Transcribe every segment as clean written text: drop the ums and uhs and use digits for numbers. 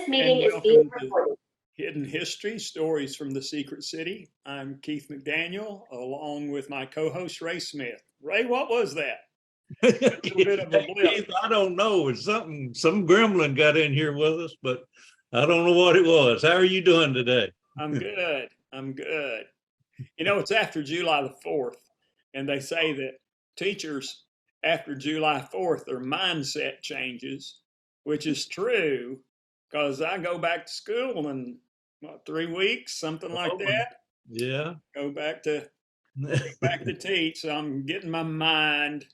meeting is being welcome to recorded. Hidden History Stories from the Secret City. I'm Keith McDaniel, along with my co-host Ray Smith. Ray, what was that? A little bit of a blip. Keith, I don't know. It's something, some gremlin got in here with us, but I don't know what it was. How are you doing today? I'm good. I'm good. You know, it's after July the 4th, and they say that teachers after July 4th, their mindset changes, which is true because I go back to school in what, 3 weeks, something like that. Yeah. Go back to teach. So I'm getting my mind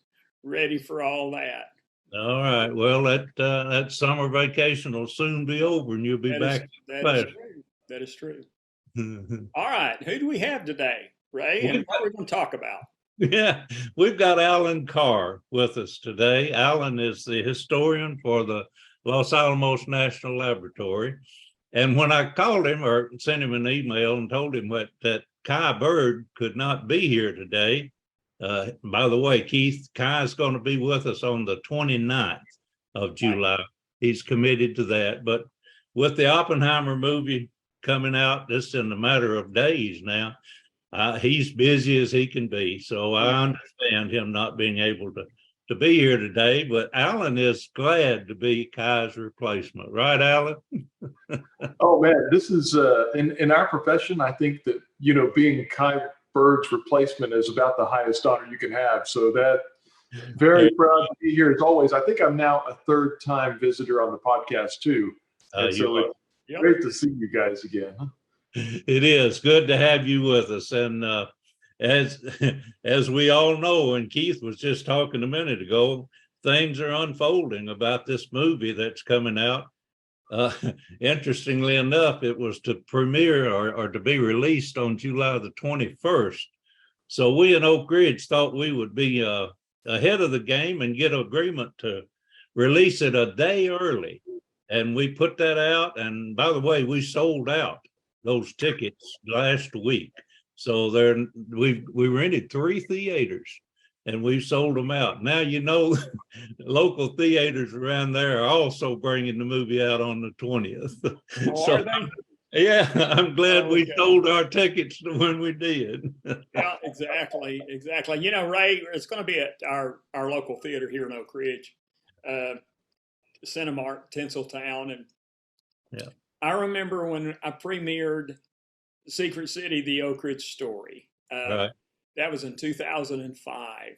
ready for all that. All right. Well, that summer vacation will soon be over, and you'll be back. That is true. That is true. All right. Who do we have today, Ray? And what are we going to talk about? Yeah, we've got Alan Carr with us today. Alan is the historian for the Los Alamos National Laboratory. And when I called him or sent him an email and told him that Kai Bird could not be here today, by the way, Keith, Kai is going to be with us on the 29th of July. He's committed to that. But with the Oppenheimer movie coming out just in a matter of days now, he's busy as he can be. So I understand him not being able to be here today, but Alan is glad to be Kai's replacement. Right, Alan? Oh, man, this is, in our profession, I think that, being Kai Bird's replacement is about the highest honor you can have. So that, very proud to be here as always. I think I'm now a third-time visitor on the podcast, too. And so it's great to see you guys again. It is good to have you with us. And as we all know, and Keith was just talking a minute ago, things are unfolding about this movie that's coming out. Interestingly enough, it was to premiere or to be released on July the 21st. So we in Oak Ridge thought we would be ahead of the game and get agreement to release it a day early. And we put that out. And by the way, we sold out those tickets last week. So we rented 3 theaters and we've sold them out. Now, local theaters around there are also bringing the movie out on the 20th. Oh, are they? Yeah, I'm glad we sold our tickets when we did. Yeah, exactly. You know, Ray, it's going to be at our local theater here in Oak Ridge, Cinemark, Tinseltown. And yeah, I remember when I premiered Secret City, the Oak Ridge Story. Right. That was in 2005.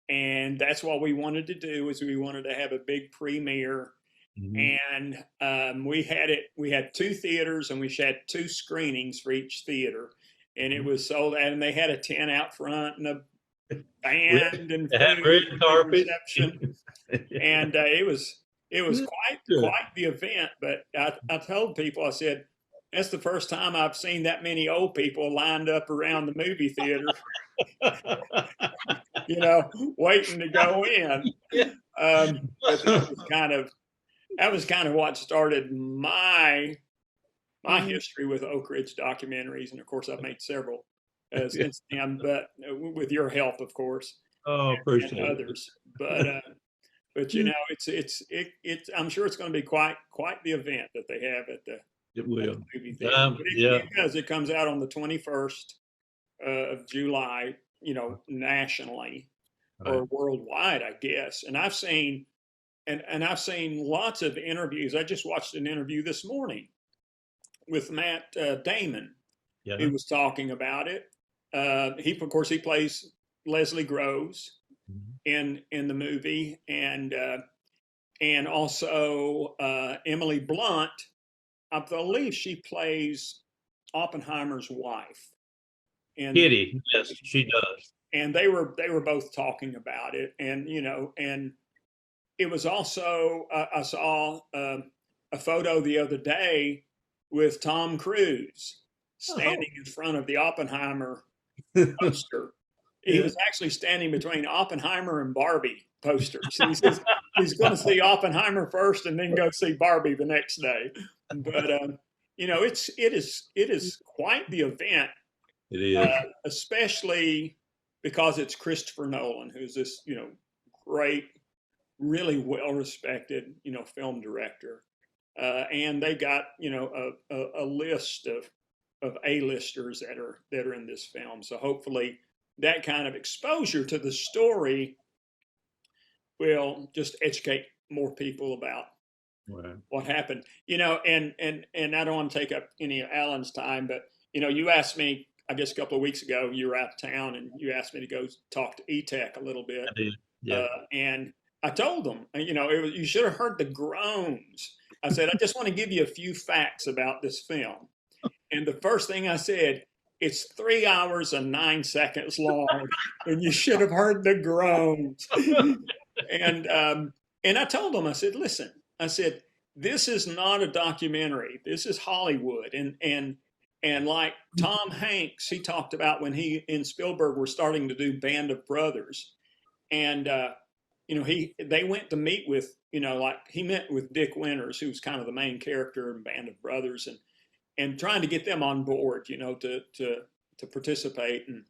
And that's what we wanted to do, is we wanted to have a big premiere. Mm-hmm. And we had 2 theaters and we had 2 screenings for each theater. And it was sold out, and they had a tent out front and a band and red carpet reception. And it was quite the event. But I told people, I said, that's the first time I've seen that many old people lined up around the movie theater, waiting to go in. But that was kind of what started my history with Oak Ridge documentaries. And of course, I've made several since then, but with your help, of course. Oh, appreciate and others. But it's I'm sure it's going to be quite the event that they have at the movie theater. It comes out on the 21st of July, nationally or worldwide, I guess. And I've seen lots of interviews. I just watched an interview this morning with Matt Damon. Yeah. He was talking about it. He plays Leslie Groves in the movie, and also Emily Blunt. I believe she plays Oppenheimer's wife. And Kitty, yes, she does. And they were both talking about it, and and it was also I saw a photo the other day with Tom Cruise standing in front of the Oppenheimer poster. He was actually standing between Oppenheimer and Barbie posters. He says he's going to see Oppenheimer first and then go see Barbie the next day. But it is quite the event. It is, especially because it's Christopher Nolan, who's this great, really well respected film director. and they got a list of A-listers that are in this film. So hopefully that kind of exposure to the story will just educate more people about what happened. And I don't want to take up any of Alan's time, but you asked me, I guess a couple of weeks ago, you were out of town and you asked me to go talk to E-Tech a little bit. Yeah. And I told them, you should have heard the groans. I said, I just want to give you a few facts about this film. And the first thing I said, it's 3 hours and 9 seconds long, and you should have heard the groans. And I told them, I said, listen, I said, this is not a documentary. This is Hollywood. And like Tom Hanks, he talked about when he and Spielberg were starting to do Band of Brothers. And, they went to meet with, like he met with Dick Winters, who was kind of the main character in Band of Brothers, and trying to get them on board, to participate. And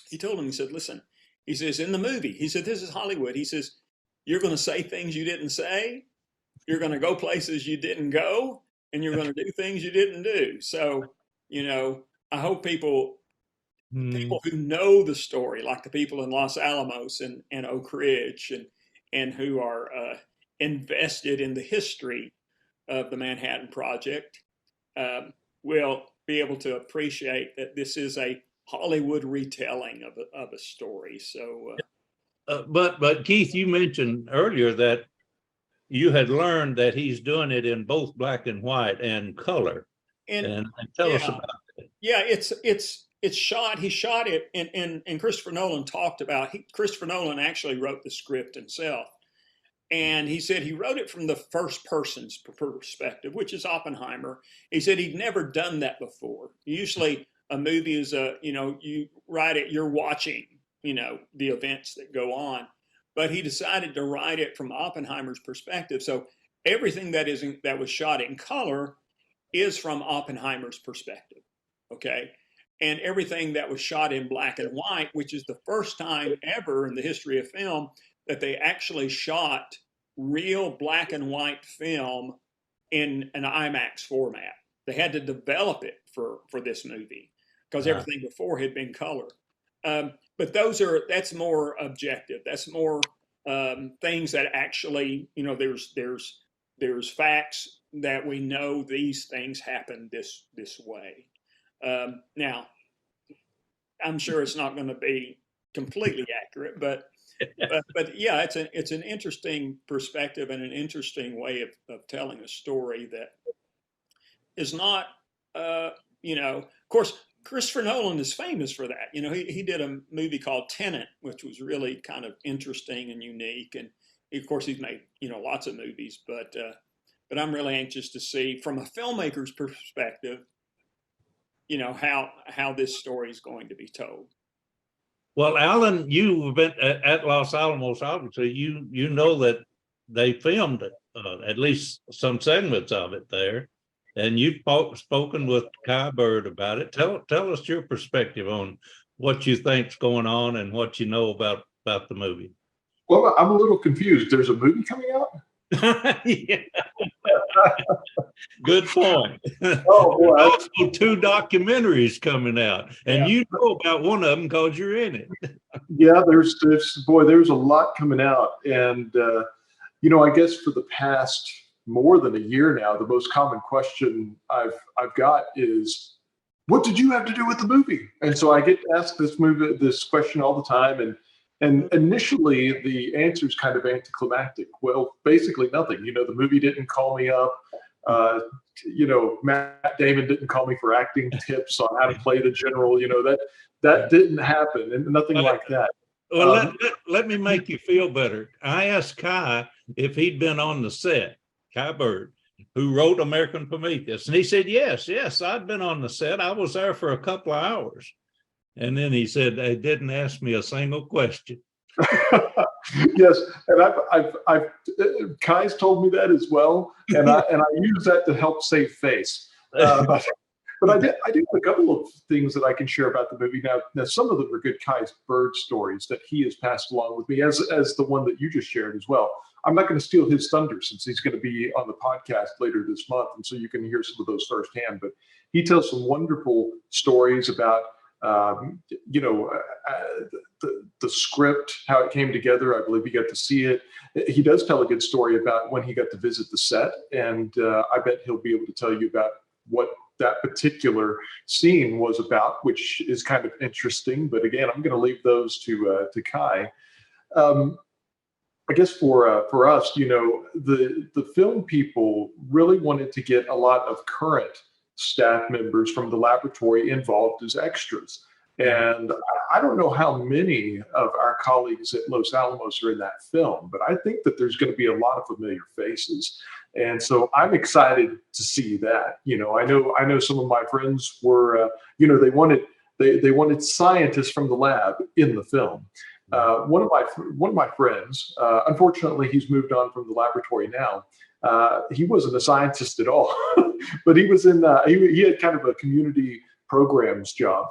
he told him, he said, listen, he says, in the movie, he said, this is Hollywood. He says, you're going to say things you didn't say. You're going to go places you didn't go, and you're going to do things you didn't do. So, I hope people who know the story, like the people in Los Alamos and Oak Ridge, and who are invested in the history of the Manhattan Project, will be able to appreciate that this is a Hollywood retelling of a story. So, but Keith, you mentioned earlier that you had learned that he's doing it in both black and white and color, and tell us about it. Yeah, it's shot. He shot it, and Christopher Nolan talked about. Christopher Nolan actually wrote the script himself. And he said he wrote it from the first person's perspective, which is Oppenheimer. He said he'd never done that before. Usually a movie is you write it, you're watching, the events that go on. But he decided to write it from Oppenheimer's perspective. So everything that was shot in color is from Oppenheimer's perspective, okay? And everything that was shot in black and white, which is the first time ever in the history of film that they actually shot real black and white film in an IMAX format. They had to develop it for this movie because everything before had been color. But that's more objective. That's more things that actually, there's facts that we know these things happen this way. Now, I'm sure it's not going to be completely accurate, but yeah, it's an interesting perspective and an interesting way of telling a story that is not, of course, Christopher Nolan is famous for that. He did a movie called Tenet, which was really kind of interesting and unique. And of course, he's made, lots of movies, but I'm really anxious to see from a filmmaker's perspective, how this story is going to be told. Well, Alan, you've been at Los Alamos, obviously. You know that they filmed at least some segments of it there, and you've spoken with Kai Bird about it. Tell us your perspective on what you think's going on and what you know about the movie. Well, I'm a little confused. There's a movie coming out? Yeah. Good point. Oh, boy. Also, 2 documentaries coming out, and you know about one of them because you're in it. Yeah, there's a lot coming out, and I guess for the past more than a year now, the most common question I've got is, what did you have to do with the movie? And so I get asked this question all the time, and initially the answer is kind of anticlimactic. Well, basically nothing. The movie didn't call me up. Matt Damon didn't call me for acting tips on how to play the general. That didn't happen, and nothing like that. Well, let me make you feel better. I asked Kai if he'd been on the set, Kai Bird, who wrote American Prometheus, and he said, yes, I'd been on the set. I was there for a couple of hours. And then he said, they didn't ask me a single question. Yes, and I've Kai's told me that as well, and I use that to help save face. But I do have a couple of things that I can share about the movie. Now some of them are good Kai Bird stories that he has passed along with me, as the one that you just shared as well. I'm not going to steal his thunder since he's going to be on the podcast later this month, and so you can hear some of those firsthand. But he tells some wonderful stories about the script, how it came together. I believe he got to see it. He does tell a good story about when he got to visit the set, and I bet he'll be able to tell you about what that particular scene was about, which is kind of interesting. But again, I'm going to leave those to Kai. I guess for us, the film people really wanted to get a lot of current staff members from the laboratory involved as extras. And I don't know how many of our colleagues at Los Alamos are in that film, but I think that there's going to be a lot of familiar faces. And so I'm excited to see that. I know some of my friends were, they wanted scientists from the lab in the film. One of my friends, unfortunately, he's moved on from the laboratory now. He wasn't a scientist at all, but he was in. He had kind of a community programs job.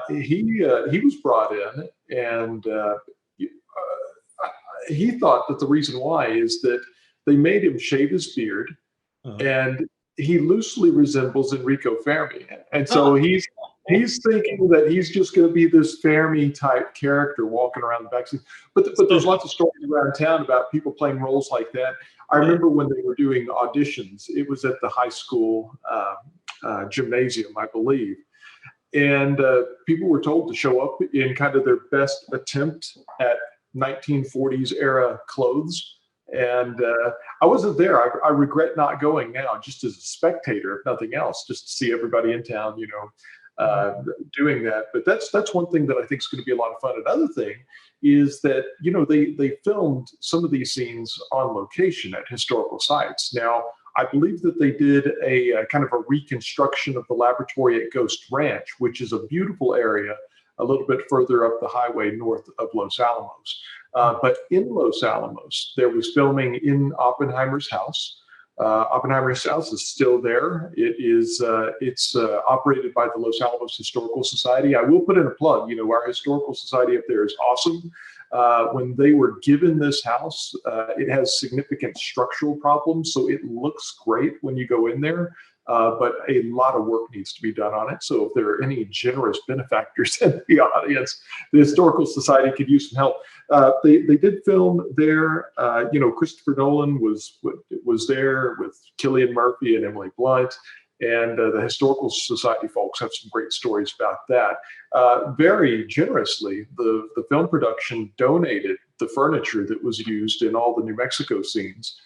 He was brought in, and he thought that the reason why is that they made him shave his beard, and he loosely resembles Enrico Fermi, and so he's thinking that he's just going to be this Fermi type character walking around the backseat. But there's lots of stories around town about people playing roles like that. I remember when they were doing auditions, it was at the high school gymnasium, I believe. And people were told to show up in kind of their best attempt at 1940s era clothes. And I wasn't there. I regret not going now, just as a spectator, if nothing else, just to see everybody in town, doing that. But that's one thing that I think is going to be a lot of fun. Another thing is that, they filmed some of these scenes on location at historical sites. Now, I believe that they did a kind of a reconstruction of the laboratory at Ghost Ranch, which is a beautiful area a little bit further up the highway north of Los Alamos. But in Los Alamos, there was filming in Oppenheimer's house. Oppenheimer's house is still there. It's operated by the Los Alamos Historical Society. I will put in a plug. Our historical society up there is awesome. When they were given this house, it has significant structural problems, so it looks great when you go in there. But a lot of work needs to be done on it. So if there are any generous benefactors in the audience, the Historical Society could use some help. They did film there. Christopher Nolan was there with Cillian Murphy and Emily Blunt. And the Historical Society folks have some great stories about that. Very generously, the film production donated the furniture that was used in all the New Mexico scenes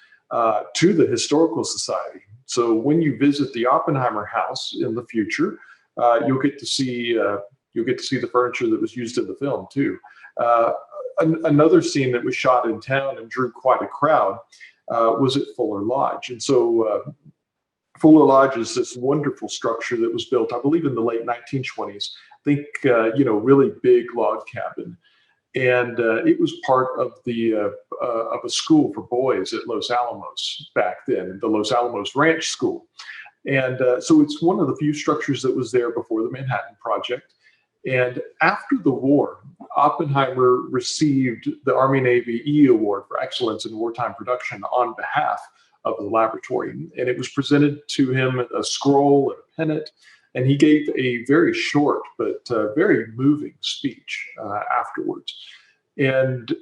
to the Historical Society. So when you visit the Oppenheimer house in the future, you'll get to see the furniture that was used in the film too. Another scene that was shot in town and drew quite a crowd was at Fuller Lodge, and so Fuller Lodge is this wonderful structure that was built, I believe, in the late 1920s. I think really big log cabin. And it was part of a school for boys at Los Alamos back then, the Los Alamos Ranch School. And so it's one of the few structures that was there before the Manhattan Project. And after the war, Oppenheimer received the Army-Navy E Award for Excellence in Wartime Production on behalf of the laboratory. And it was presented to him a scroll and a pennant. And he gave a very short but very moving speech afterwards. And,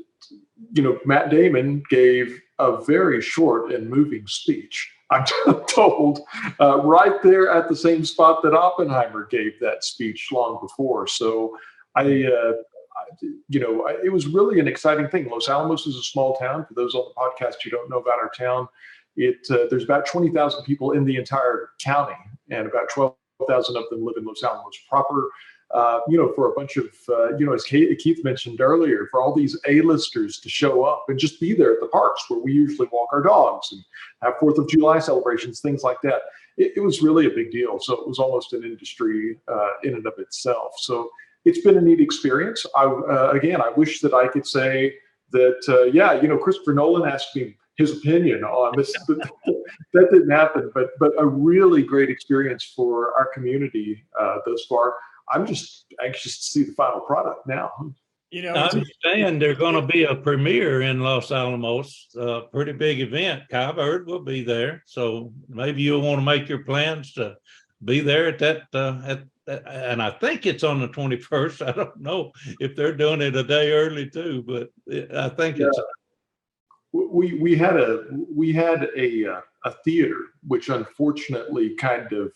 Matt Damon gave a very short and moving speech, I'm told, right there at the same spot that Oppenheimer gave that speech long before. So it was really an exciting thing. Los Alamos is a small town. For those on the podcast who don't know about our town, there's about 20,000 people in the entire county, and about 12,000 of them live in Los Alamos proper. For a bunch of, as Keith mentioned earlier, for all these A-listers to show up and just be there at the parks where we usually walk our dogs and have 4th of July celebrations, things like that. It was really a big deal. So it was almost an industry in and of itself. So it's been a neat experience. I wish that I could say that, Christopher Nolan asked me his opinion on this. That didn't happen, but a really great experience for our community thus far. I'm just anxious to see the final product now. You know, I it's, understand there's going to be a premiere in Los Alamos, a pretty big event. Kai Bird will be there, so maybe you'll want to make your plans to be there at that. And I think it's on the 21st. I don't know if they're doing it a day early too, but I think Yeah. it's. We had a theater which unfortunately kind of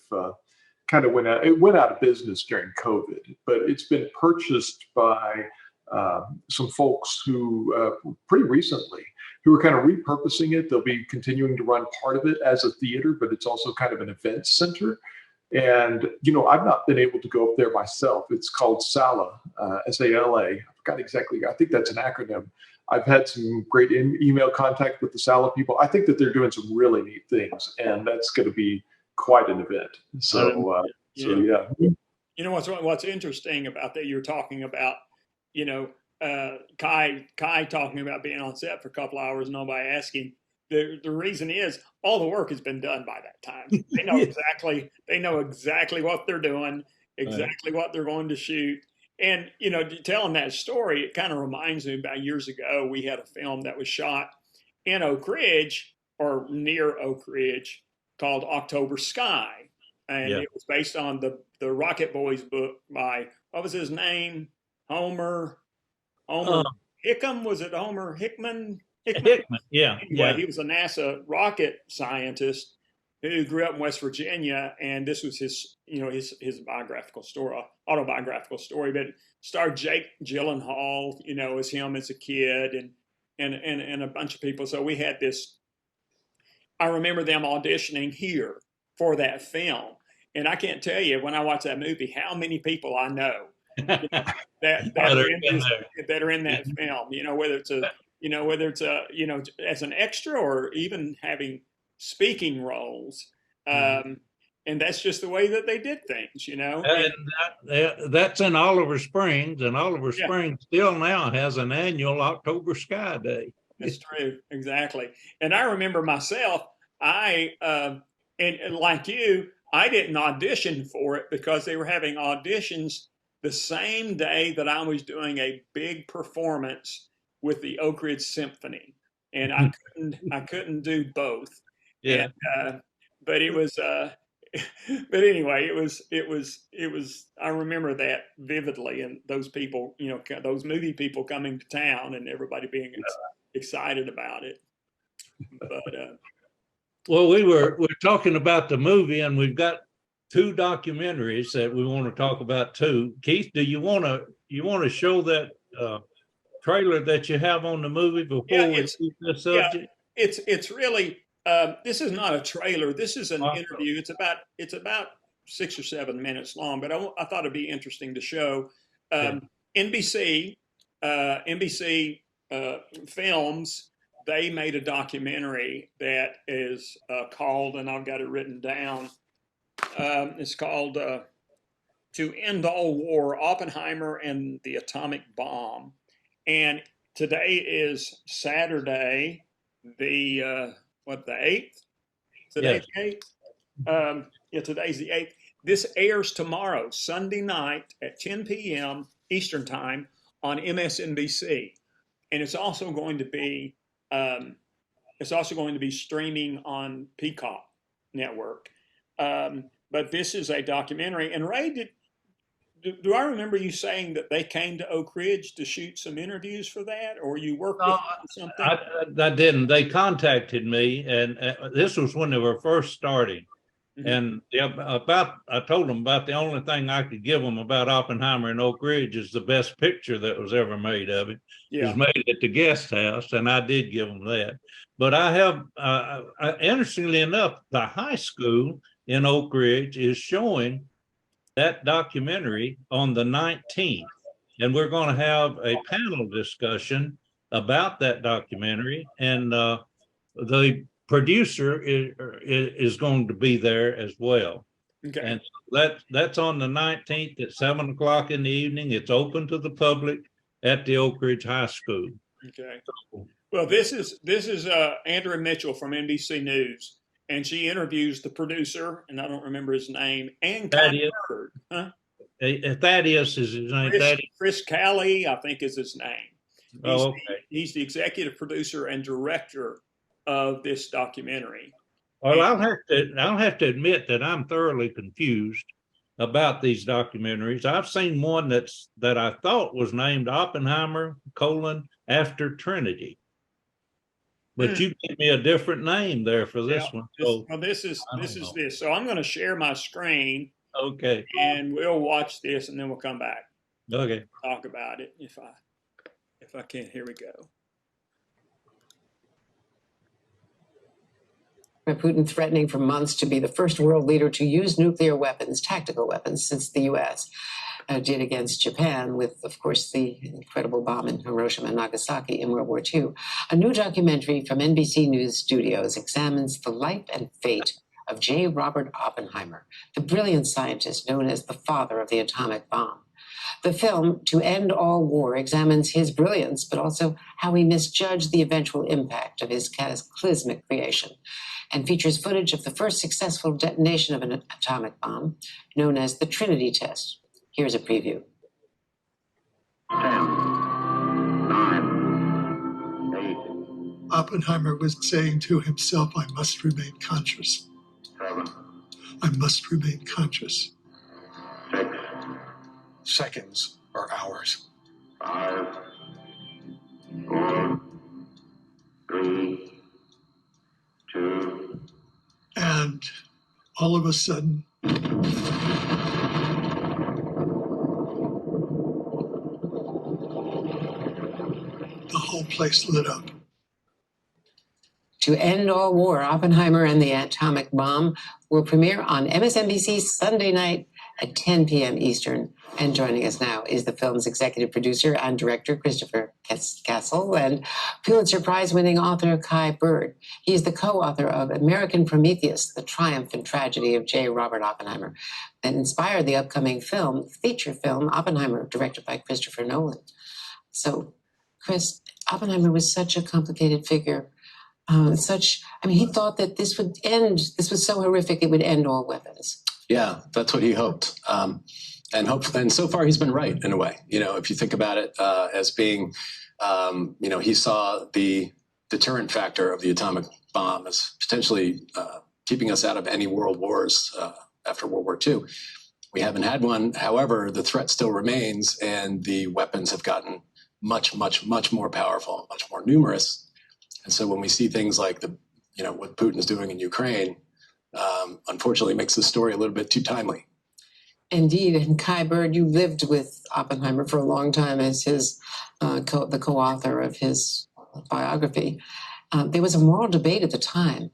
went out. It went out of business during COVID, but it's been purchased by some folks who pretty recently who are kind of repurposing it. They'll be continuing to run part of it as a theater, but it's also kind of an event center. And I've not been able to go up there myself. It's called SALA, SALA. I forgot exactly. I think that's an acronym. I've had some great email contact with the SALA people. I think that they're doing some really neat things, and that's going to be quite an event. So yeah. You know what's interesting about that? You're talking about, Kai talking about being on set for a couple hours, nobody asking. The reason is all the work has been done by that time. They know exactly what they're doing, exactly what they're going to shoot. And, telling that story, it kind of reminds me about years ago, we had a film that was shot in Oak Ridge or near Oak Ridge called October Sky. And it was based on the Rocket Boys book by, what was his name? Homer Hickam? Was it Homer Hickman? Hickman, yeah. Anyway, he was a NASA rocket scientist who grew up in West Virginia, and this was his biographical story, autobiographical story. But it starred Jake Gyllenhaal, as him as a kid, and a bunch of people. So we had this. I remember them auditioning here for that film, and I can't tell you when I watch that movie how many people I know that are in that film. Whether it's as an extra or even having speaking roles. And that's just the way that they did things, And that's in Oliver Springs, and Oliver Springs still now has an annual October Sky Day. That's true, exactly. And I remember myself, and like you, I didn't audition for it because they were having auditions the same day that I was doing a big performance with the Oak Ridge Symphony, and I couldn't do both. Yeah. And, but it was, but anyway, it was. I remember that vividly, and those people, those movie people coming to town, and everybody being excited about it. But well, we're talking about the movie, and we've got two documentaries that we want to talk about too. Keith, do you want to show that trailer that you have on the movie before we keep this subject? It's really this is not a trailer. This is an interview. It's about 6 or 7 minutes long, but I thought it'd be interesting to show. NBC Films. They made a documentary that is called, and I've got it written down. It's called "To End All War: Oppenheimer and the Atomic Bomb." And today is Saturday, the 8th? Today the 8th? Today's the 8th. This airs tomorrow, Sunday night at 10 p.m. Eastern Time on MSNBC. And it's also going to be streaming on Peacock Network. But this is a documentary. And Ray, do I remember you saying that they came to Oak Ridge to shoot some interviews for that, or you worked with them or something? I didn't. They contacted me, and this was when they were first starting. And I told them about the only thing I could give them about Oppenheimer and Oak Ridge is the best picture that was ever made of it. It was made at the guest house, and I did give them that. But I have, interestingly enough, the high school in Oak Ridge is showing that documentary on the 19th. And we're going to have a panel discussion about that documentary. And the producer is going to be there as well. Okay. And that's on the 19th at 7 o'clock in the evening. It's open to the public at the Oak Ridge High School. Okay. Well, this is Andrea Mitchell from NBC News, and she interviews the producer, and I don't remember his name, and Kai Bird. Huh? Thaddeus is his name. Chris Calley, I think, is his name. Okay. He's the executive producer and director of this documentary. Well, I'll have to admit that I'm thoroughly confused about these documentaries. I've seen one that I thought was named Oppenheimer, after Trinity. But you gave me a different name there for this one. So this is. So I'm going to share my screen. Okay. And we'll watch this, and then we'll come back. Okay. Talk about it if I can. Here we go. Putin threatening for months to be the first world leader to use nuclear weapons, tactical weapons, since the U.S. Did against Japan with, of course, the incredible bomb in Hiroshima and Nagasaki in World War II. A new documentary from NBC News Studios examines the life and fate of J. Robert Oppenheimer, the brilliant scientist known as the father of the atomic bomb. The film, To End All War, examines his brilliance, but also how he misjudged the eventual impact of his cataclysmic creation, and features footage of the first successful detonation of an atomic bomb, known as the Trinity test. Here's a preview. 10, 9, 8. Oppenheimer was saying to himself, I must remain conscious. 7. I must remain conscious. 6. Seconds are hours. 5, 4, 3, 2. And all of a sudden, the whole place lit up. To End All War, Oppenheimer and the Atomic Bomb will premiere on MSNBC Sunday night at 10 p.m. Eastern. And joining us now is the film's executive producer and director, Christopher Castle, and Pulitzer Prize-winning author Kai Bird. He is the co-author of American Prometheus, The Triumph and Tragedy of J. Robert Oppenheimer, that inspired the upcoming feature film, Oppenheimer, directed by Christopher Nolan. So, Chris, Oppenheimer was such a complicated figure. He thought that this was so horrific, it would end all weapons. Yeah, that's what he hoped. And so far he's been right in a way. If you think about it as being, he saw the deterrent factor of the atomic bomb as potentially keeping us out of any world wars after World War II. We haven't had one. However, the threat still remains, and the weapons have gotten much, much, much more powerful, much more numerous. And so when we see things like what Putin's doing in Ukraine, unfortunately makes the story a little bit too timely. Indeed. And Kai Bird, you lived with Oppenheimer for a long time as the co-author of his biography. There was a moral debate at the time,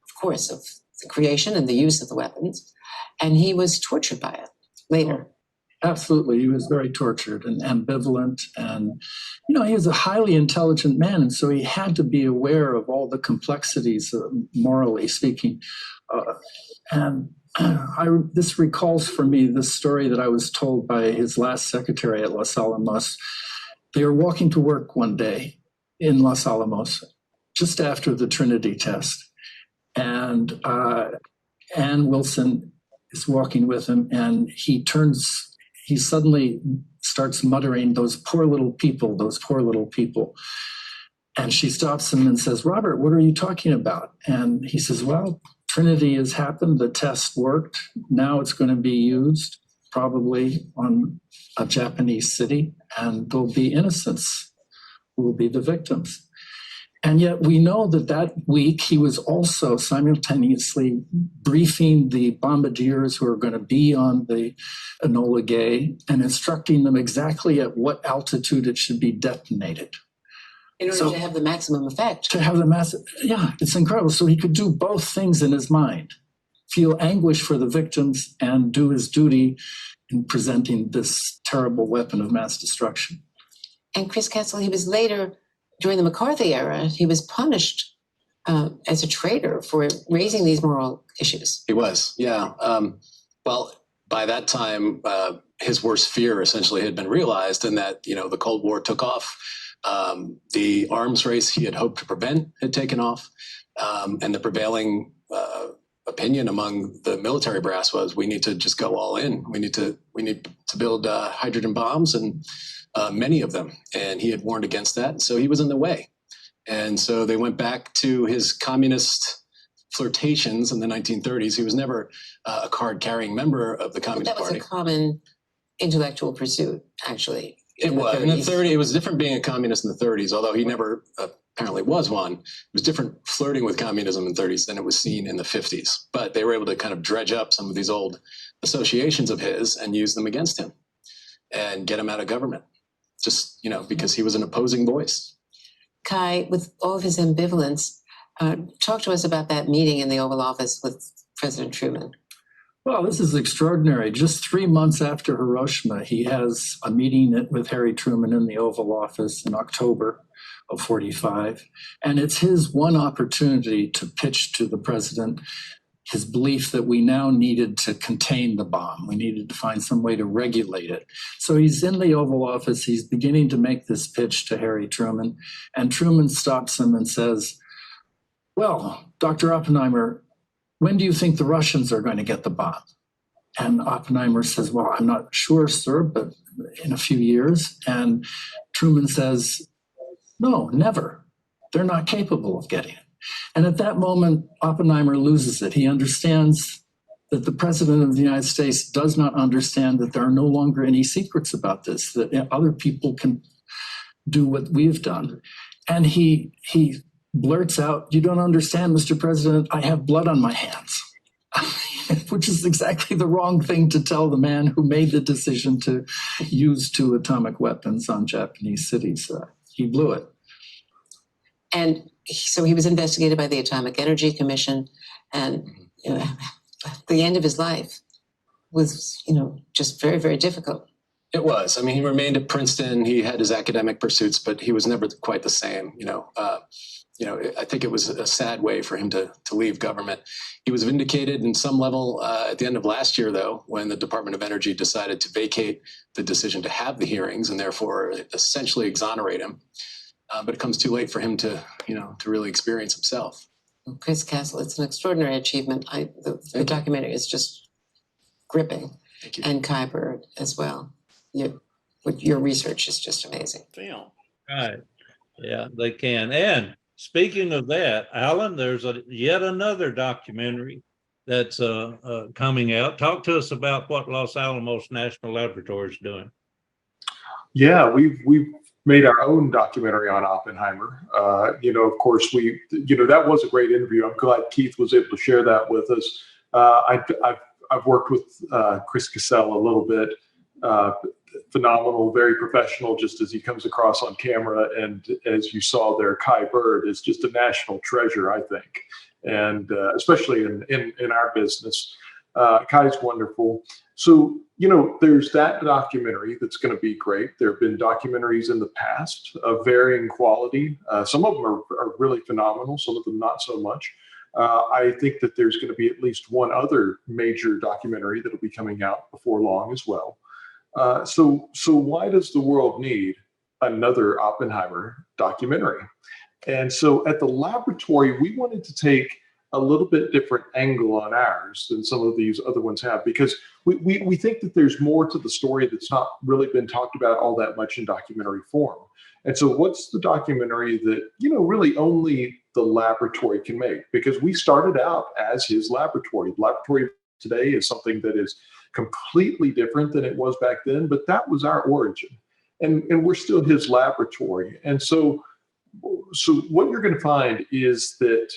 of course, of the creation and the use of the weapons, and he was tortured by it later. Absolutely. He was very tortured and ambivalent. And, he was a highly intelligent man. And so he had to be aware of all the complexities, morally speaking. This recalls for me the story that I was told by his last secretary at Los Alamos. They were walking to work one day in Los Alamos, just after the Trinity test. And Ann Wilson is walking with him, and he suddenly starts muttering, those poor little people. And she stops him and says, Robert, what are you talking about? And he says, well, Trinity has happened. The test worked. Now it's going to be used probably on a Japanese city, and there'll be innocents who will be the victims. And yet we know that week he was also simultaneously briefing the bombardiers who are going to be on the Enola Gay and instructing them exactly at what altitude it should be detonated. In order to have the maximum effect. It's incredible. So he could do both things in his mind, feel anguish for the victims and do his duty in presenting this terrible weapon of mass destruction. And Chris Castle, he was later, during the McCarthy era, he was punished as a traitor for raising these moral issues. He was, yeah. Well, by that time, his worst fear essentially had been realized, and that, the Cold War took off. The arms race he had hoped to prevent had taken off, and the prevailing opinion among the military brass was we need to just go all in. We need to build hydrogen bombs, and many of them. And he had warned against that. So he was in the way. And so they went back to his communist flirtations in the 1930s. He was never a card-carrying member of the Communist That was Party. a common intellectual pursuit, actually. It was. In the 30s, it was different being a communist in the 30s, although he never apparently was one. It was different flirting with communism in the 30s than it was seen in the 50s. But they were able to kind of dredge up some of these old associations of his and use them against him and get him out of government, just, because he was an opposing voice. Kai, with all of his ambivalence, talk to us about that meeting in the Oval Office with President Truman. Well, this is extraordinary. Just 3 months after Hiroshima, he has a meeting with Harry Truman in the Oval Office in October of 45. And it's his one opportunity to pitch to the president his belief that we now needed to contain the bomb. We needed to find some way to regulate it. So he's in the Oval Office. He's beginning to make this pitch to Harry Truman. And Truman stops him and says, well, Dr. Oppenheimer, when do you think the Russians are going to get the bomb? And Oppenheimer says, well, I'm not sure, sir, but in a few years. And Truman says, no, never. They're not capable of getting it. And at that moment, Oppenheimer loses it. He understands that the president of the United States does not understand that there are no longer any secrets about this, that other people can do what we've done. And he blurts out, you don't understand, Mr. President, I have blood on my hands, which is exactly the wrong thing to tell the man who made the decision to use 2 atomic weapons on Japanese cities. He blew it. And so he was investigated by the Atomic Energy Commission, and the end of his life was, just very, very difficult. It was. I mean, he remained at Princeton. He had his academic pursuits, but he was never quite the same. I think it was a sad way for him to leave government. He was vindicated in some level at the end of last year, though, when the Department of Energy decided to vacate the decision to have the hearings and therefore essentially exonerate him. But it comes too late for him to really experience himself. Chris Castle, it's an extraordinary achievement. The documentary is just gripping. Thank you. And Kai Bird as well. Your research is just amazing. Film. Right. Yeah, they can. And speaking of that, Alan, there's yet another documentary that's coming out. Talk to us about what Los Alamos National Laboratory is doing. Yeah, we've made our own documentary on Oppenheimer. Of course, that was a great interview. I'm glad Keith was able to share that with us. I've worked with Chris Cassell a little bit. Phenomenal, very professional, just as he comes across on camera. And as you saw there, Kai Bird is just a national treasure, I think. And especially in our business, Kai's wonderful. So, there's that documentary that's going to be great. There have been documentaries in the past of varying quality. Some of them are really phenomenal, some of them not so much. I think that there's going to be at least one other major documentary that'll be coming out before long as well. So why does the world need another Oppenheimer documentary? And so at the laboratory, we wanted to take a little bit different angle on ours than some of these other ones have, because we think that there's more to the story that's not really been talked about all that much in documentary form. And so what's the documentary that, really only the laboratory can make? Because we started out as his laboratory. The laboratory today is something that is completely different than it was back then, but that was our origin. And we're still his laboratory. And so what you're going to find is that,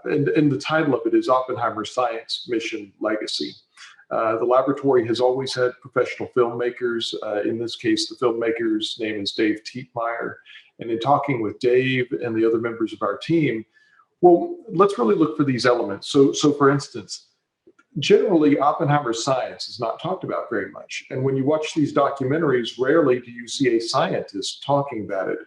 and the title of it is Oppenheimer's Science Mission Legacy. The laboratory has always had professional filmmakers. In this case, the filmmaker's name is Dave Tietmeyer. And in talking with Dave and the other members of our team, well, let's really look for these elements. So for instance, generally, Oppenheimer's science is not talked about very much. And when you watch these documentaries, rarely do you see a scientist talking about it.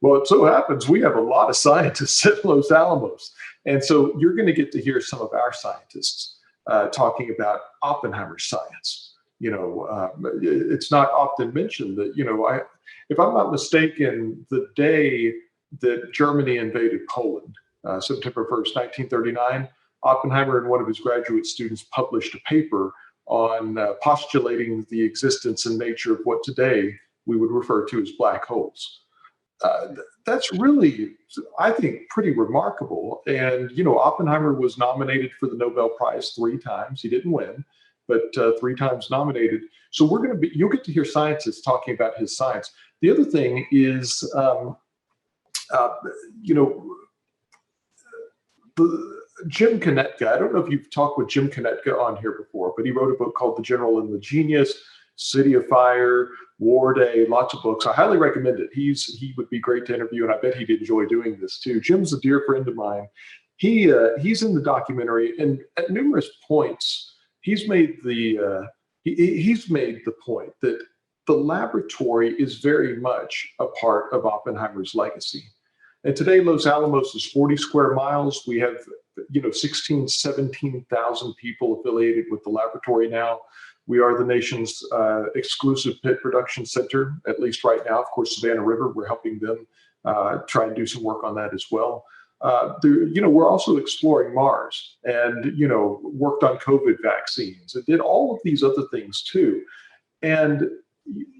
Well, it so happens we have a lot of scientists at Los Alamos. And so you're going to get to hear some of our scientists talking about Oppenheimer's science. It's not often mentioned that, if I'm not mistaken, the day that Germany invaded Poland, September 1st, 1939, Oppenheimer and one of his graduate students published a paper on postulating the existence and nature of what today we would refer to as black holes. That's really, I think, pretty remarkable. And, Oppenheimer was nominated for the Nobel Prize 3 times. He didn't win, but 3 times nominated. So you'll get to hear scientists talking about his science. The other thing is, Jim Konetka. I don't know if you've talked with Jim Konetka on here before, but he wrote a book called The General and the Genius, City of Fire, War Day, lots of books. I highly recommend it. He would be great to interview, and I bet he'd enjoy doing this too. Jim's a dear friend of mine. He's in the documentary, and at numerous points, he's made the point that the laboratory is very much a part of Oppenheimer's legacy. And today, Los Alamos is 40 square miles. We have 17,000 people affiliated with the laboratory now. We are the nation's exclusive pit production center, at least right now. Of course, Savannah River, we're helping them try and do some work on that as well. We're also exploring Mars and, worked on COVID vaccines and did all of these other things too. And,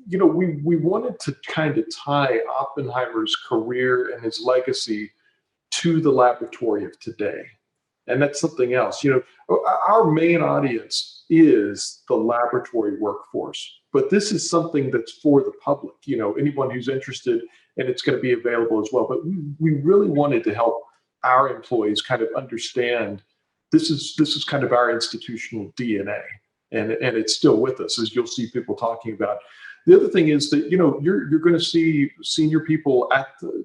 we wanted to kind of tie Oppenheimer's career and his legacy to the laboratory of today. And that's something else. Our main audience is the laboratory workforce, but this is something that's for the public, anyone who's interested, and it's going to be available as well. But we really wanted to help our employees kind of understand this is kind of our institutional DNA, and it's still with us, as you'll see people talking about. The other thing is that, you're going to see senior people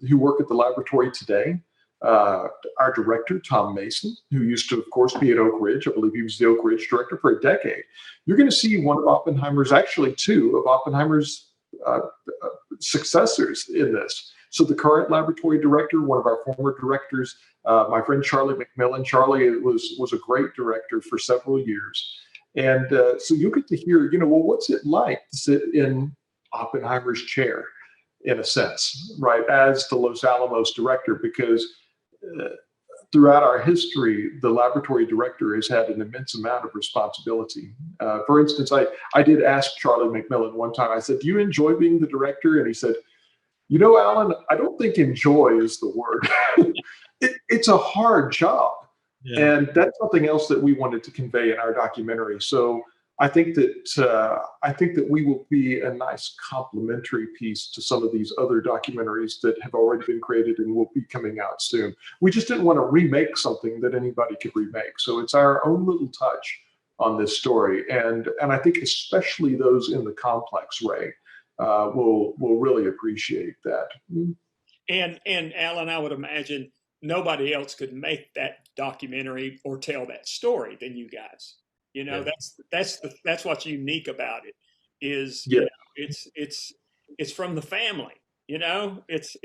who work at the laboratory today. Our director, Tom Mason, who used to, of course, be at Oak Ridge. I believe he was the Oak Ridge director for a decade. You're going to see one of Oppenheimer's, actually 2 of Oppenheimer's successors in this. So the current laboratory director, one of our former directors, my friend Charlie McMillan. Charlie was a great director for several years. And so you get to hear, what's it like to sit in Oppenheimer's chair, in a sense, right, as the Los Alamos director, because throughout our history, the laboratory director has had an immense amount of responsibility. For instance, I did ask Charlie McMillan one time, I said, do you enjoy being the director? And he said, Alan, I don't think enjoy is the word. It's a hard job. Yeah. And that's something else that we wanted to convey in our documentary. So I think that we will be a nice complementary piece to some of these other documentaries that have already been created and will be coming out soon. We just didn't want to remake something that anybody could remake. So it's our own little touch on this story. And I think especially those in the complex, Ray, will really appreciate that. And Alan, I would imagine nobody else could make that documentary or tell that story than you guys. Yeah. That's what's unique about it is, yeah. It's from the family, this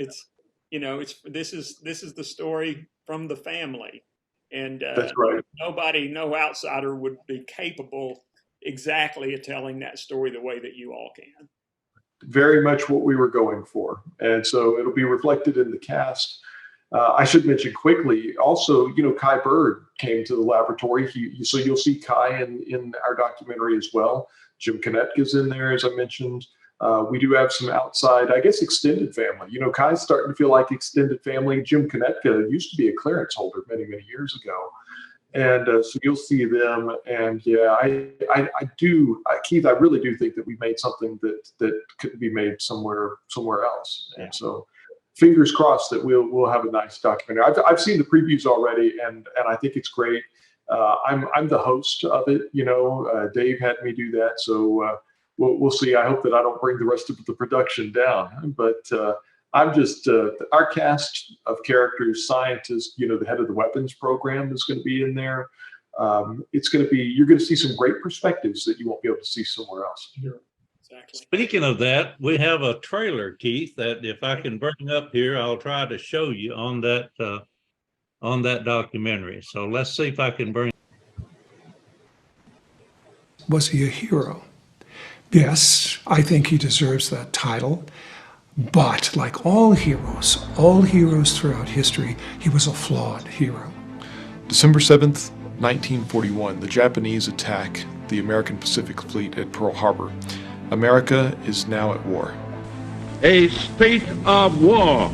is the story from the family. And that's right. No outsider would be capable exactly of telling that story the way that you all can. Very much what we were going for. And so it'll be reflected in the cast. I should mention quickly, also, Kai Bird came to the laboratory. So you'll see Kai in our documentary as well. Jim Konetka's in there, as I mentioned. We do have some outside, I guess, extended family. Kai's starting to feel like extended family. Jim Konetka used to be a clearance holder many, many years ago. And so you'll see them. And yeah, I do, Keith, I really do think that we made something that could be made somewhere else. And so fingers crossed that we'll have a nice documentary. I've seen the previews already, and I think it's great. I'm the host of it. Dave had me do that, so we'll see. I hope that I don't bring the rest of the production down. But I'm just our cast of characters, scientists. The head of the weapons program is going to be in there. It's going to be. You're going to see some great perspectives that you won't be able to see somewhere else. Sure. Exactly. Speaking of that, we have a trailer, Keith, that if I can bring up here, I'll try to show you on that documentary. So let's see if I can bring. Was he a hero? Yes, I think he deserves that title. But like all heroes throughout history, he was a flawed hero. December 7th, 1941, the Japanese attack the American Pacific Fleet at Pearl Harbor. America is now at war. A state of war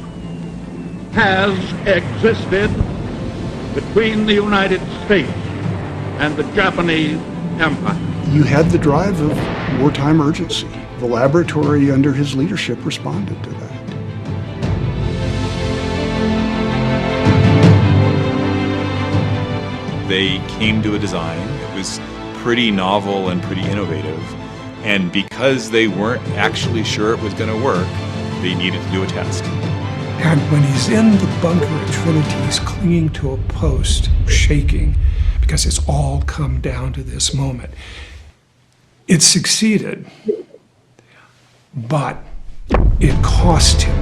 has existed between the United States and the Japanese Empire. You had the drive of wartime urgency. The laboratory under his leadership responded to that. They came to a design that was pretty novel and pretty innovative, and because they weren't actually sure it was going to work, they needed to do a test. And when he's in the bunker at Trinity, he's clinging to a post, shaking, because it's all come down to this moment. It succeeded, but it cost him.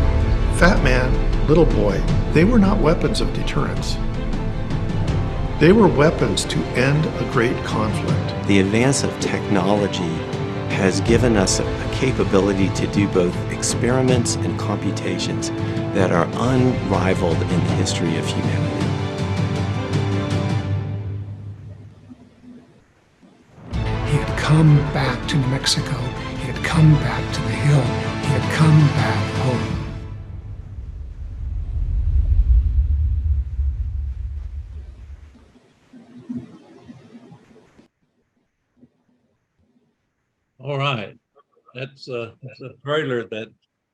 Fat Man, Little Boy, they were not weapons of deterrence. They were weapons to end a great conflict. The advance of technology has given us a capability to do both experiments and computations that are unrivaled in the history of humanity. He had come back to New Mexico. He had come back to the hill. He had come back home. All right. That's a trailer that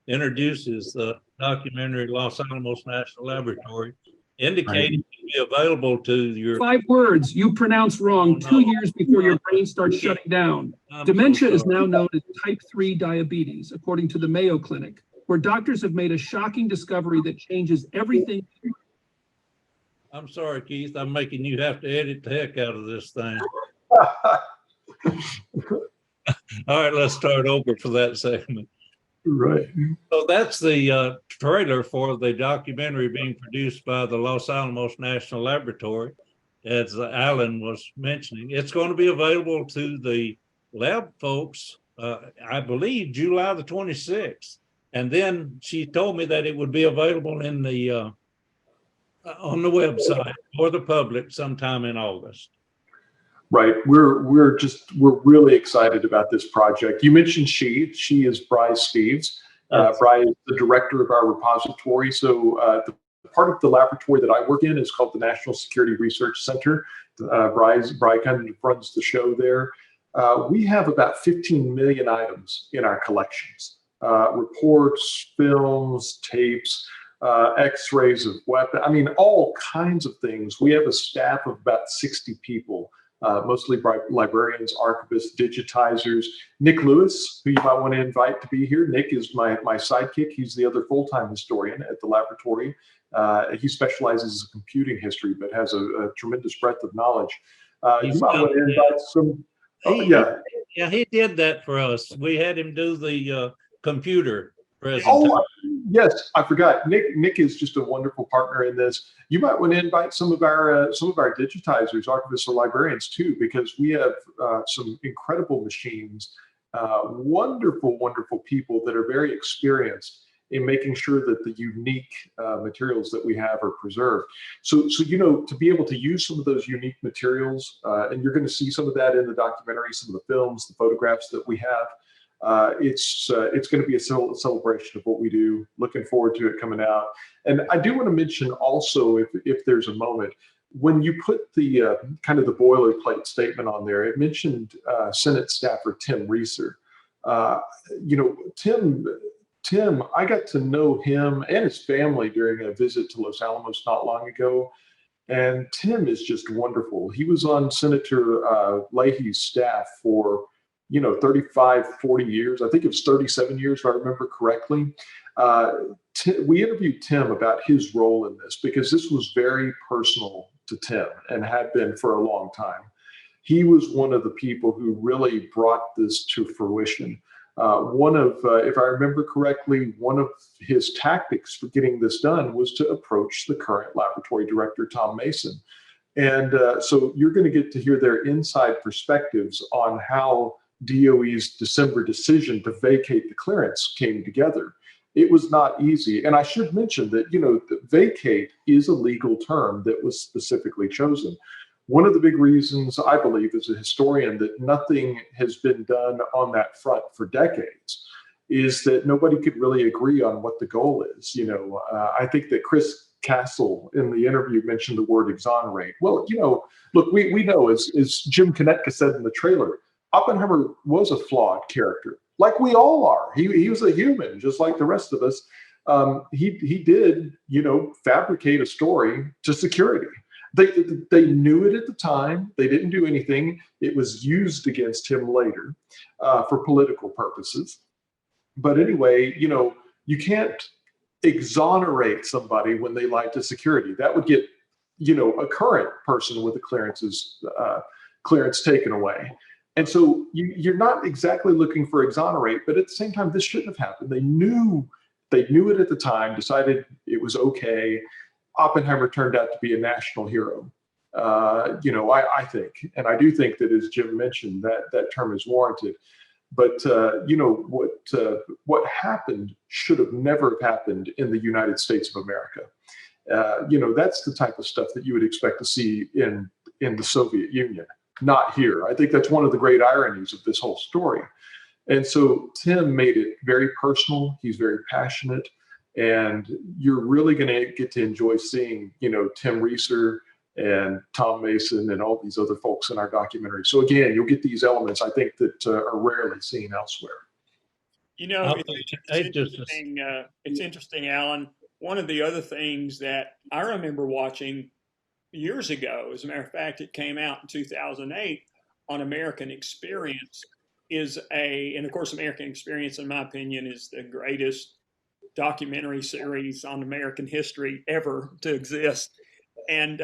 introduces the documentary Los Alamos National Laboratory, indicating to be available to your... 5 words you pronounce wrong 2 years before your brain starts shutting down. Dementia is now known as type 3 diabetes, according to the Mayo Clinic, where doctors have made a shocking discovery that changes everything. I'm sorry, Keith. I'm making you have to edit the heck out of this thing. All right, let's start over for that segment. Right. So that's the trailer for the documentary being produced by the Los Alamos National Laboratory, as Alan was mentioning. It's going to be available to the lab folks, I believe, July the 26th. And then she told me that it would be available in the on the website for the public sometime in August. Right. We're really excited about this project. You mentioned she is Bry Steves. Bry is the director of our repository. So the part of the laboratory that I work in is called the National Security Research Center. Bry kind of runs the show there. We have about 15 million items in our collections. Reports, films, tapes, x-rays of weapons. I mean, all kinds of things. We have a staff of about 60 people. Mostly librarians, archivists, digitizers. Nick Lewis, who you might want to invite to be here. Nick is my sidekick. He's the other full-time historian at the laboratory. He specializes in computing history, but has a tremendous breadth of knowledge. You might want to invite some. Yeah, he did that for us. We had him do the computer presentation. Oh, yes, I forgot. Nick is just a wonderful partner in this. You might want to invite some of our digitizers, archivists, or librarians too, because we have some incredible machines, wonderful people that are very experienced in making sure that the unique materials that we have are preserved. So to be able to use some of those unique materials, and you're going to see some of that in the documentary, some of the films, the photographs that we have. It's going to be a celebration of what we do. Looking forward to it coming out. And I do want to mention also, if there's a moment, when you put the kind of the boilerplate statement on there, it mentioned Senate staffer Tim Reeser. Tim, I got to know him and his family during a visit to Los Alamos not long ago. And Tim is just wonderful. He was on Senator Leahy's staff for 35, 40 years. I think it was 37 years, if I remember correctly. We interviewed Tim about his role in this because this was very personal to Tim and had been for a long time. He was one of the people who really brought this to fruition. If I remember correctly, one of his tactics for getting this done was to approach the current laboratory director, Tom Mason. And so you're going to get to hear their inside perspectives on how DOE's December decision to vacate the clearance came together. It was not easy. And I should mention that, vacate is a legal term that was specifically chosen. one of the big reasons I believe as a historian that nothing has been done on that front for decades is that nobody could really agree on what the goal is. I think that Chris Castle in the interview mentioned the word exonerate. Well, look, we know as Jim Konetka said in the trailer, Oppenheimer was a flawed character, like we all are. He was a human, just like the rest of us. He did, fabricate a story to security. They knew it at the time. They didn't do anything. It was used against him later for political purposes. But anyway, you can't exonerate somebody when they lie to security. That would get, a current person with a clearance taken away. And so you're not exactly looking for exonerate, but at the same time, this shouldn't have happened. They knew it at the time, decided it was okay. Oppenheimer turned out to be a national hero. I think, and I do think that, as Jim mentioned, that term is warranted. But what happened should have never happened in the United States of America. That's the type of stuff that you would expect to see in the Soviet Union, not here. I think that's one of the great ironies of this whole story. And so Tim made it very personal. He's very passionate, and you're really going to get to enjoy seeing, Tim Reeser and Tom Mason and all these other folks in our documentary. So again, you'll get these elements, I think, that are rarely seen elsewhere. It's interesting, Alan. One of the other things that I remember watching years ago, as a matter of fact, it came out in 2008 on American Experience, and of course, American Experience, in my opinion, is the greatest documentary series on American history ever to exist. And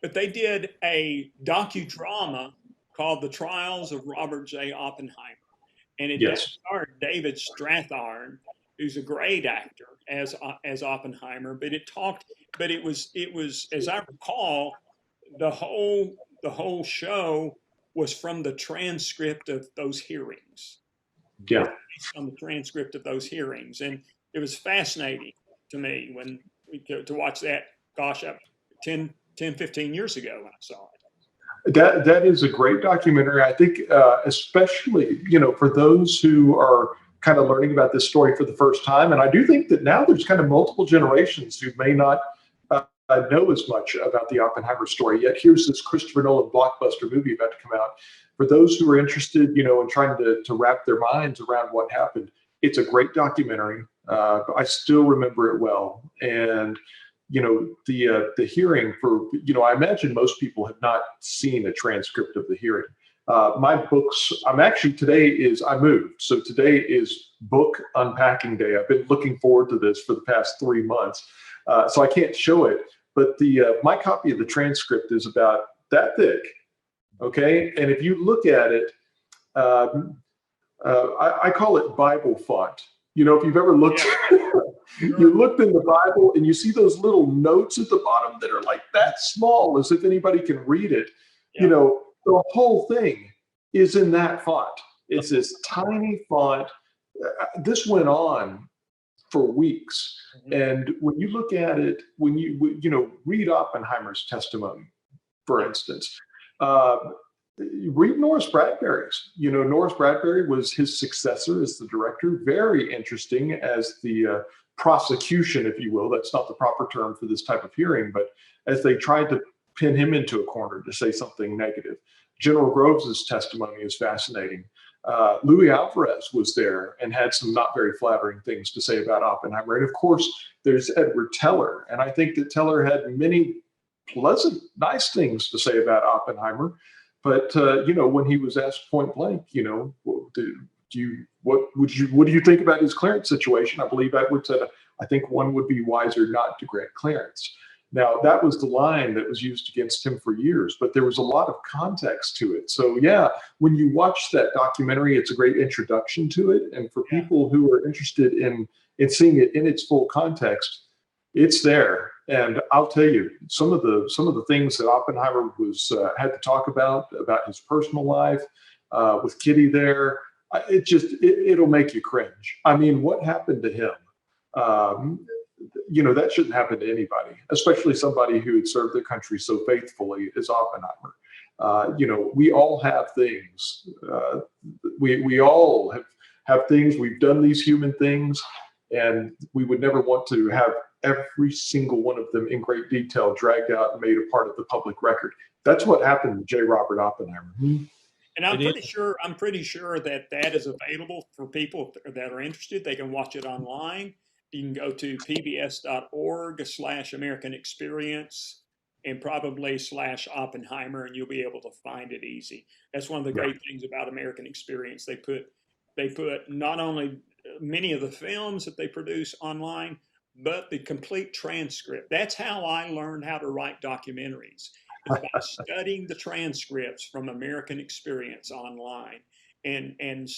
but they did a docudrama called The Trials of Robert J. Oppenheimer. And it starred David Strathairn, who's a great actor as Oppenheimer. But it was, as I recall, the whole show was from the transcript of those hearings. Yeah. On the transcript of those hearings. And it was fascinating to me to watch that, 10-15 years ago when I saw it. That is a great documentary. I think, especially, for those who are kind of learning about this story for the first time. And I do think that now there's kind of multiple generations who may not know as much about the Oppenheimer story. Yet here's this Christopher Nolan blockbuster movie about to come out. For those who are interested, in trying to wrap their minds around what happened, it's a great documentary. I still remember it well. And the hearing for, I imagine most people have not seen a transcript of the hearing. My books, I moved. So today is book unpacking day. I've been looking forward to this for the past 3 months. So I can't show it, but my copy of the transcript is about that thick. Okay. And if you look at it, I call it Bible font. If you've ever looked, you looked in the Bible and you see those little notes at the bottom that are like that small, as if anybody can read it. Yeah. The whole thing is in that font. It's this tiny font. This went on for weeks. Mm-hmm. And when you look at it, when you read Oppenheimer's testimony, for instance, read Norris Bradbury's. Norris Bradbury was his successor as the director. Very interesting as the prosecution, if you will. That's not the proper term for this type of hearing, but as they tried to pin him into a corner to say something negative. General Groves' testimony is fascinating. Louis Alvarez was there and had some not very flattering things to say about Oppenheimer. And of course, there's Edward Teller. And I think that Teller had many pleasant, nice things to say about Oppenheimer. But when he was asked point blank, what do you think about his clearance situation? I believe Edward said, I think one would be wiser not to grant clearance. Now, that was the line that was used against him for years, but there was a lot of context to it. So yeah, when you watch that documentary, it's a great introduction to it. And for people who are interested in seeing it in its full context, it's there. And I'll tell you, some of the things that Oppenheimer had to talk about his personal life, with Kitty there, it'll make you cringe. I mean, what happened to him? That shouldn't happen to anybody, especially somebody who had served their country so faithfully as Oppenheimer. We all have things. We all have things. We've done these human things, and we would never want to have every single one of them in great detail dragged out and made a part of the public record. That's what happened to J. Robert Oppenheimer. And I'm pretty sure that is available for people that are interested. They can watch it online. You can go to pbs.org/American Experience and probably /Oppenheimer, and you'll be able to find it easy. That's one of the great things about American Experience. They put not only many of the films that they produce online, but the complete transcript. That's how I learned how to write documentaries, is by studying the transcripts from American Experience online and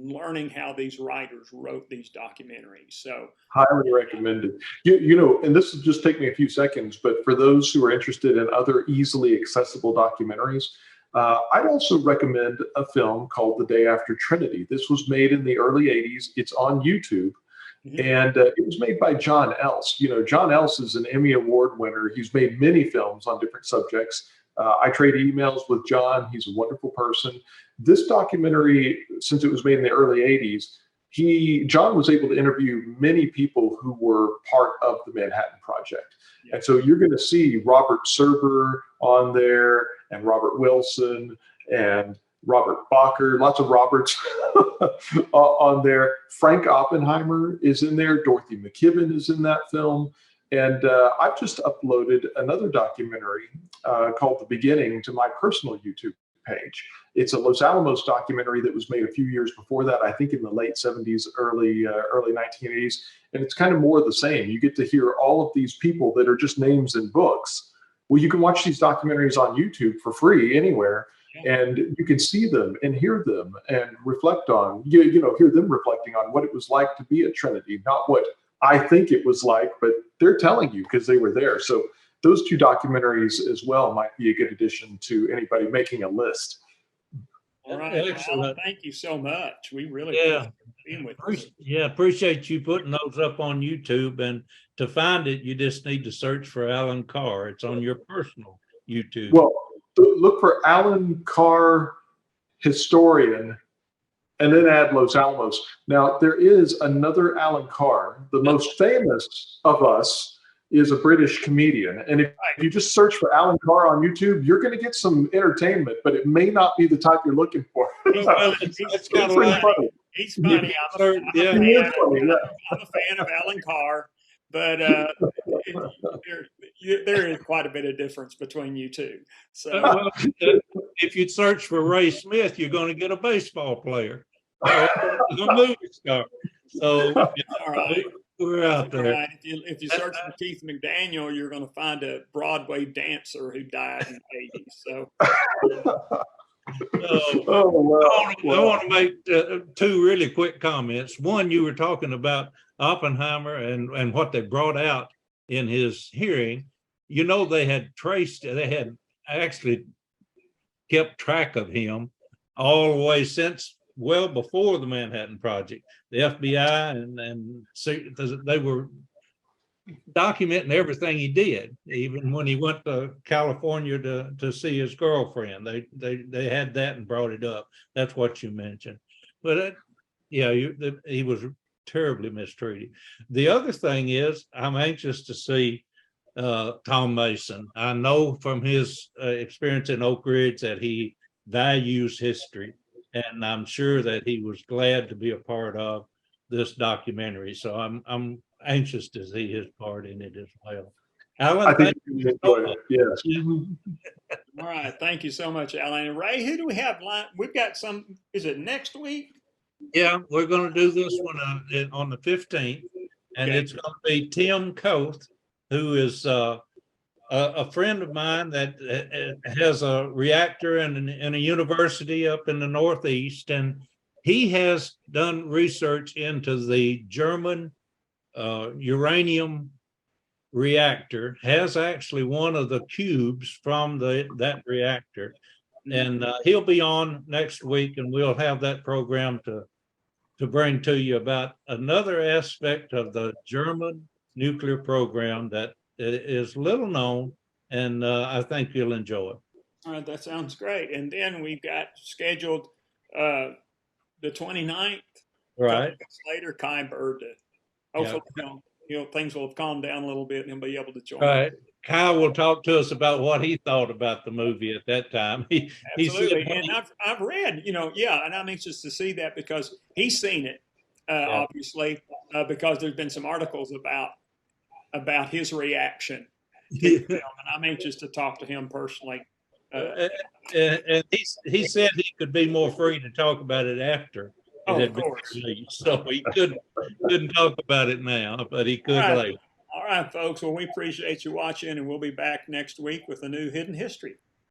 learning how these writers wrote these documentaries. So highly recommended. And this will just take me a few seconds, but for those who are interested in other easily accessible documentaries, I'd also recommend a film called The Day After Trinity. This was made in the early 80s. It's on YouTube. And it was made by John Else. John Else is an Emmy Award winner. He's made many films on different subjects. I trade emails with John. He's a wonderful person. This documentary, since it was made in the early 80s, John was able to interview many people who were part of the Manhattan Project. And so you're going to see Robert Serber on there, and Robert Wilson, and Robert Bacher, lots of Roberts on there. Frank Oppenheimer is in there. Dorothy McKibben is in that film. And I've just uploaded another documentary called The Beginning to my personal YouTube page. It's a Los Alamos documentary that was made a few years before that, I think in the late 70s, early 1980s. And it's kind of more of the same. You get to hear all of these people that are just names in books. Well, you can watch these documentaries on YouTube for free anywhere. And you can see them and hear them and reflect on, hear them reflecting on what it was like to be at Trinity, not what I think it was like, but they're telling you because they were there. So those two documentaries as well might be a good addition to anybody making a list. All right, Alan, thank you so much. We really appreciate being with us. Appreciate you putting those up on YouTube. And to find it, you just need to search for Alan Carr. It's on your personal YouTube. Well, look for Alan Carr historian, and then add Los Alamos. Now, there is another Alan Carr. The most famous of us is a British comedian. And if you just search for Alan Carr on YouTube, you're going to get some entertainment, but it may not be the type you're looking for. He's funny. He's funny. I'm a fan of Alan Carr, but there is quite a bit of difference between you two. So, if you search for Ray Smith, you're going to get a baseball player, a movie star. So, all right. We're out there. Right. If you search for Keith McDaniel, you're going to find a Broadway dancer who died in the 80s. So, I want to make two really quick comments. One, you were talking about Oppenheimer and what they brought out in his hearing. They had actually kept track of him all the way since well before the Manhattan Project. The FBI and they were documenting everything he did, even when he went to California to see his girlfriend. They had that and brought it up. That's what you mentioned. But he was terribly mistreated. The other thing is, I'm anxious to see Tom Mason. I know from his experience in Oak Ridge that he values history, and I'm sure that he was glad to be a part of this documentary. So I'm anxious to see his part in it as well. Alan, I think you enjoy it. Yes. All right. Thank you so much, Alan. Ray, who do we have? We've got some. Is it next week? Yeah, we're going to do this one on the 15th, and it's going to be Tim Koth, who is a friend of mine that has a reactor in a university up in the Northeast, and he has done research into the German uranium reactor, has actually one of the cubes from that reactor. And he'll be on next week, and we'll have that program to bring to you about another aspect of the German nuclear program that is little known, and I think you'll enjoy it. All right, that sounds great. And then we've got scheduled the 29th. Right. Later, Kai Bird. Hopefully, things will have calmed down a little bit and he'll be able to join. Right. Kyle will talk to us about what he thought about the movie at that time. Absolutely. And I've read, and I'm anxious to see that because he's seen it, obviously, because there's been some articles about his reaction to the film, and I'm anxious to talk to him personally. And he said he could be more free to talk about it after it had been released. So he couldn't talk about it now, but he could later. All right, folks. Well, we appreciate you watching, and we'll be back next week with a new Hidden History.